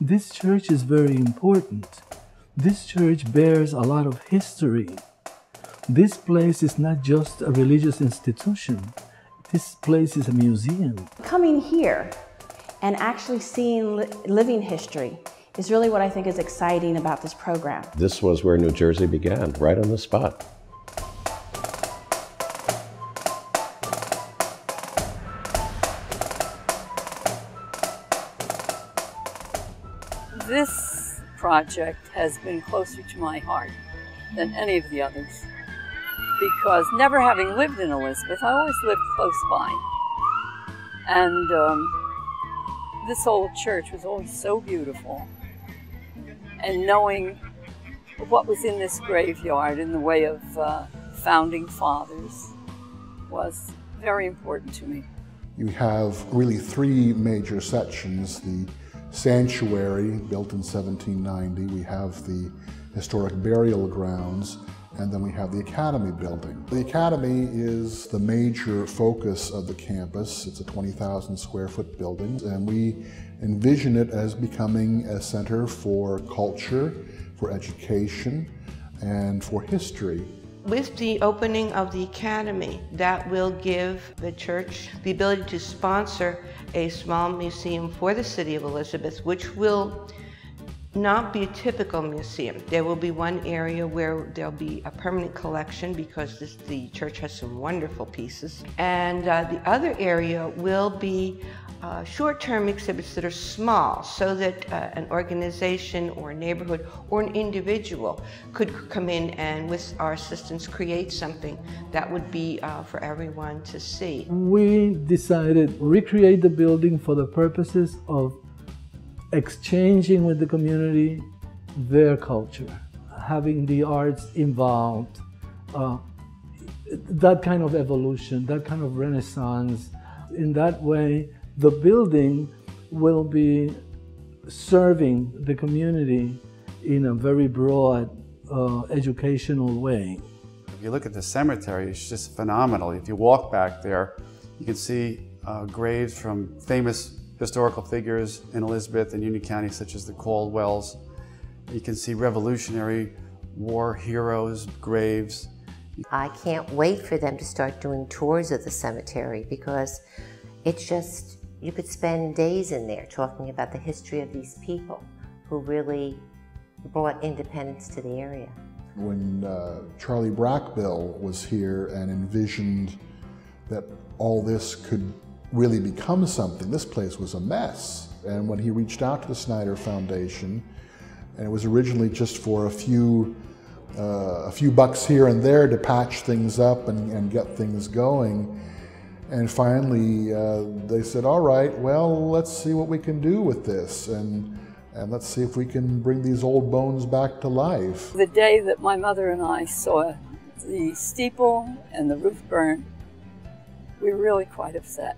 This church is very important. This church bears a lot of history. This place is not just a religious institution. This place is a museum. Coming here and actually seeing living history is really what I think is exciting about this program. This was where New Jersey began, right on the spot. This project has been closer to my heart than any of the others, because never having lived in Elizabeth, I always lived close by. And this old church was always so beautiful. And knowing what was in this graveyard in the way of founding fathers was very important to me. You have really three major sections: the sanctuary, built in 1790, we have the historic burial grounds, and then we have the Academy building. The Academy is the major focus of the campus. It's a 20,000 square foot building, and we envision it as becoming a center for culture, for education, and for history. With the opening of the Academy, that will give the church the ability to sponsor a small museum for the city of Elizabeth, which will not be a typical museum. There will be one area where there'll be a permanent collection, because the church has some wonderful pieces. And the other area will be short-term exhibits that are small, so that an organization or a neighborhood or an individual could come in and, with our assistance, create something that would be for everyone to see. We decided to recreate the building for the purposes of exchanging with the community their culture, having the arts involved, that kind of evolution, that kind of renaissance. In that way, the building will be serving the community in a very broad educational way. If you look at the cemetery, it's just phenomenal. If you walk back there, you can see graves from famous historical figures in Elizabeth and Union County, such as the Caldwells. You can see Revolutionary War heroes' graves. I can't wait for them to start doing tours of the cemetery, because it's just, you could spend days in there talking about the history of these people who really brought independence to the area. When Charlie Brackbill was here and envisioned that all this could really become something, this place was a mess. And when he reached out to the Snyder Foundation, and it was originally just for a few bucks here and there to patch things up and get things going. And finally, they said, all right, well, let's see what we can do with this, and let's see if we can bring these old bones back to life. The day that my mother and I saw the steeple and the roof burn, we were really quite upset.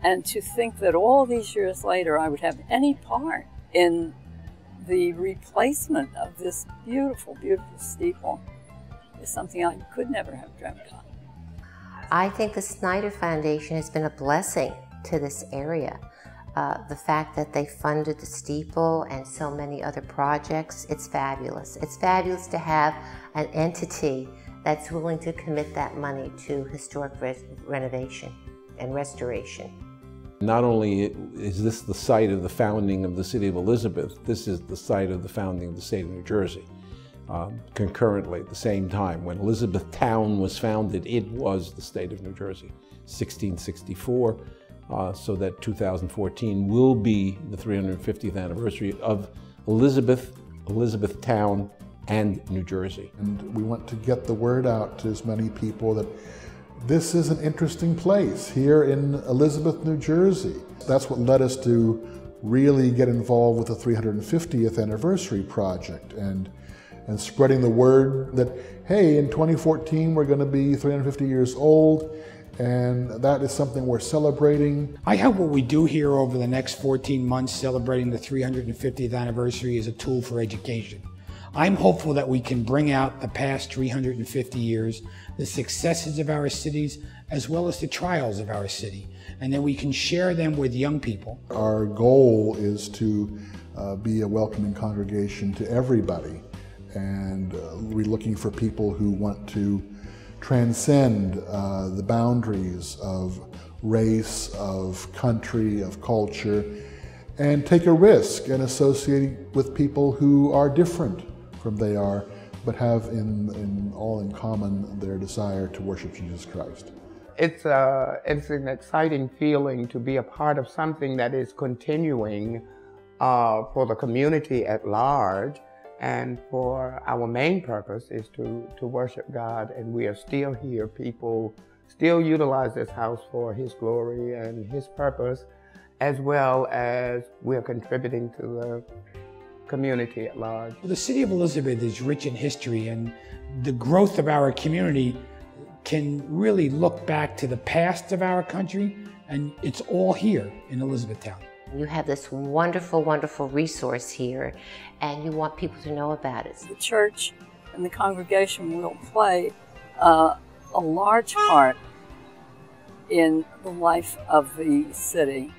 And to think that all these years later I would have any part in the replacement of this beautiful, beautiful steeple is something I could never have dreamt of. I think the Snyder Foundation has been a blessing to this area. The fact that they funded the steeple and so many other projects, it's fabulous. It's fabulous to have an entity that's willing to commit that money to historic renovation and restoration. Not only is this the site of the founding of the city of Elizabeth, this is the site of the founding of the state of New Jersey. Concurrently, at the same time, when Elizabethtown was founded, it was the state of New Jersey, 1664, so that 2014 will be the 350th anniversary of Elizabethtown and New Jersey. And we want to get the word out to as many people that this is an interesting place here in Elizabeth, New Jersey. That's what led us to really get involved with the 350th anniversary project and spreading the word that, hey, in 2014 we're going to be 350 years old, and that is something we're celebrating. I hope what we do here over the next 14 months celebrating the 350th anniversary is a tool for education. I'm hopeful that we can bring out the past 350 years, the successes of our cities, as well as the trials of our city, and then we can share them with young people. Our goal is to be a welcoming congregation to everybody, and we're looking for people who want to transcend the boundaries of race, of country, of culture, and take a risk in associating with people who are different from they are, but have all in common their desire to worship Jesus Christ. It's an exciting feeling to be a part of something that is continuing for the community at large, and for our main purpose is to worship God, and we are still here. People still utilize this house for His glory and His purpose, as well as we are contributing to the community at large. The city of Elizabeth is rich in history, and the growth of our community can really look back to the past of our country, and it's all here in Elizabethtown. You have this wonderful, wonderful resource here, and you want people to know about it. The church and the congregation will play a large part in the life of the city.